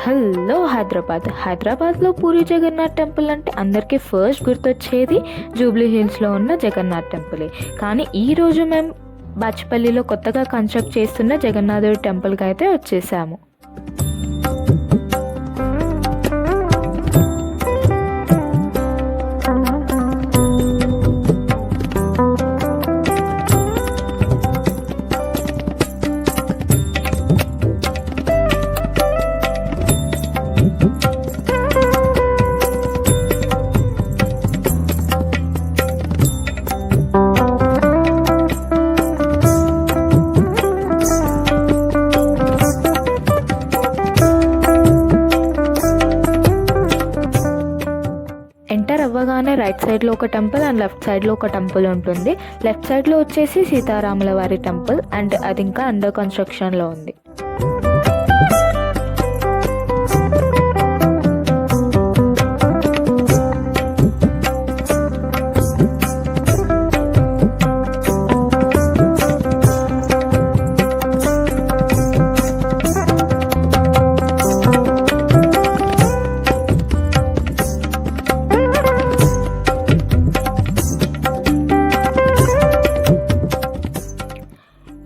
Hello హైదరాబాద్లో puri Jagannadh temple అంటే అందరికీ ఫస్ట్ గుర్తొచ్చేది జూబ్లీ హిల్స్లో ఉన్న జగన్నాథ్ టెంపులే. కానీ ఈరోజు మేము బాచ్పల్లిలో కొత్తగా కన్స్ట్రక్ట్ చేస్తున్న జగన్నాథుడి టెంపుల్కి అయితే వచ్చేసాము. ఎంటర్ అవ్వగానే రైట్ సైడ్లో ఒక టెంపుల్ అండ్ లెఫ్ట్ సైడ్లో ఒక టెంపుల్ ఉంటుంది. లెఫ్ట్ సైడ్లో వచ్చేసి సీతారాముల వారి టెంపుల్ అండ్ అది ఇంకా అండర్ కన్స్ట్రక్షన్లో ఉంది.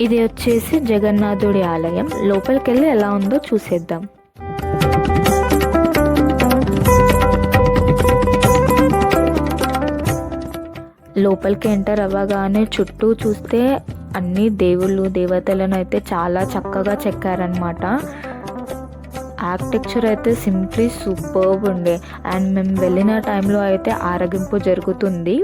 ఇది వచ్చేసి జగన్నాథుడి ఆలయం. లోపలికి వెళ్ళి ఎలా ఉందో చూసేద్దాం. లోపలికి ఎంటర్ అవ్వగానే చుట్టూ చూస్తే అన్ని దేవుళ్ళు దేవతలను అయితే చాలా చక్కగా చెక్కారనమాట. ఆర్కిటెక్చర్ అయితే సింప్లీ సూపర్బ్ ఉండే. అండ్ మేము వెళ్ళిన టైంలో అయితే ఆరగింపు జరుగుతుంది.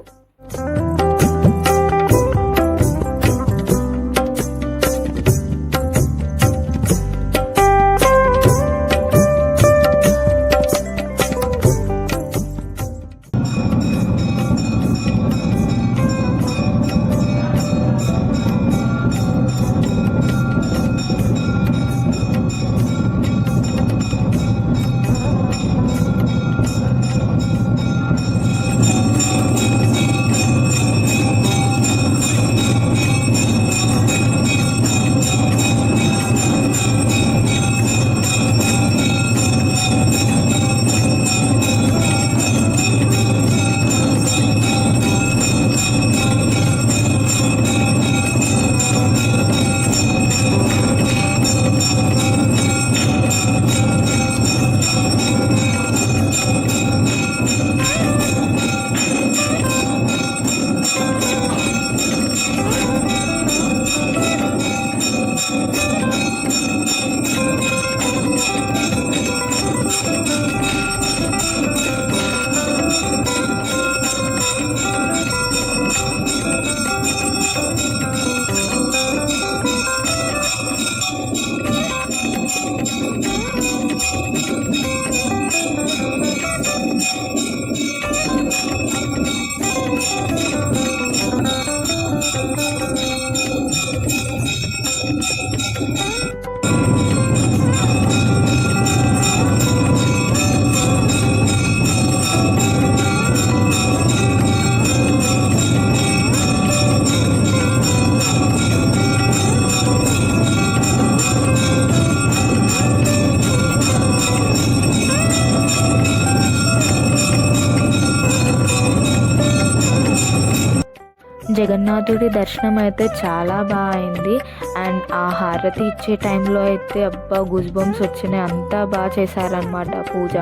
జగన్నాథుడి దర్శనం అయితే చాలా బాగా అయింది. అండ్ ఆ హారతి ఇచ్చే టైంలో అయితే అబ్బా గూస్ బంప్స్ వచ్చినాయి. అంతా బాగా చేశారనమాట పూజ.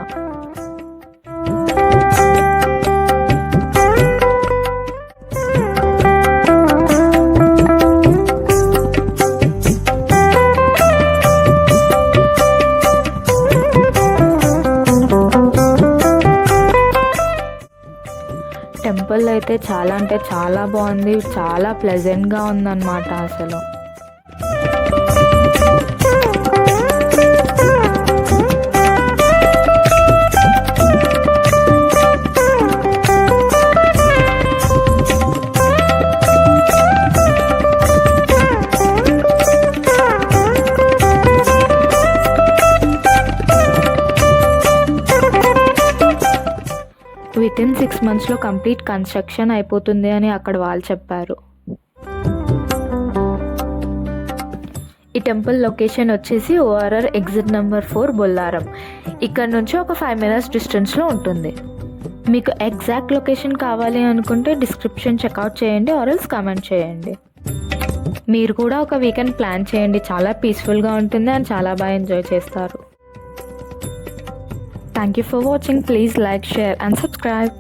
టెంపుల్ అయితే చాలా అంటే చాలా బాగుంది. చాలా ప్లెజెంట్గా ఉందన్నమాట అసలు. వితిన్ 6 monthsలో కంప్లీట్ కన్స్ట్రక్షన్ అయిపోతుంది అని అక్కడ వాళ్ళు చెప్పారు. ఈ టెంపుల్ లొకేషన్ వచ్చేసి ORR ఎగ్జిట్ నెంబర్ 4 బొల్లారం. ఇక్కడ నుంచి ఒక 5 minutes డిస్టెన్స్లో ఉంటుంది. మీకు ఎగ్జాక్ట్ లొకేషన్ కావాలి అనుకుంటే డిస్క్రిప్షన్ చెక్అవుట్ చేయండి ఆర్ఎల్స్ కామెంట్ చేయండి. మీరు కూడా ఒక వీకెండ్ ప్లాన్ చేయండి, చాలా పీస్ఫుల్గా ఉంటుంది అండ్ చాలా బాగా ఎంజాయ్ చేస్తారు. Thank you for watching. Please like, share and subscribe.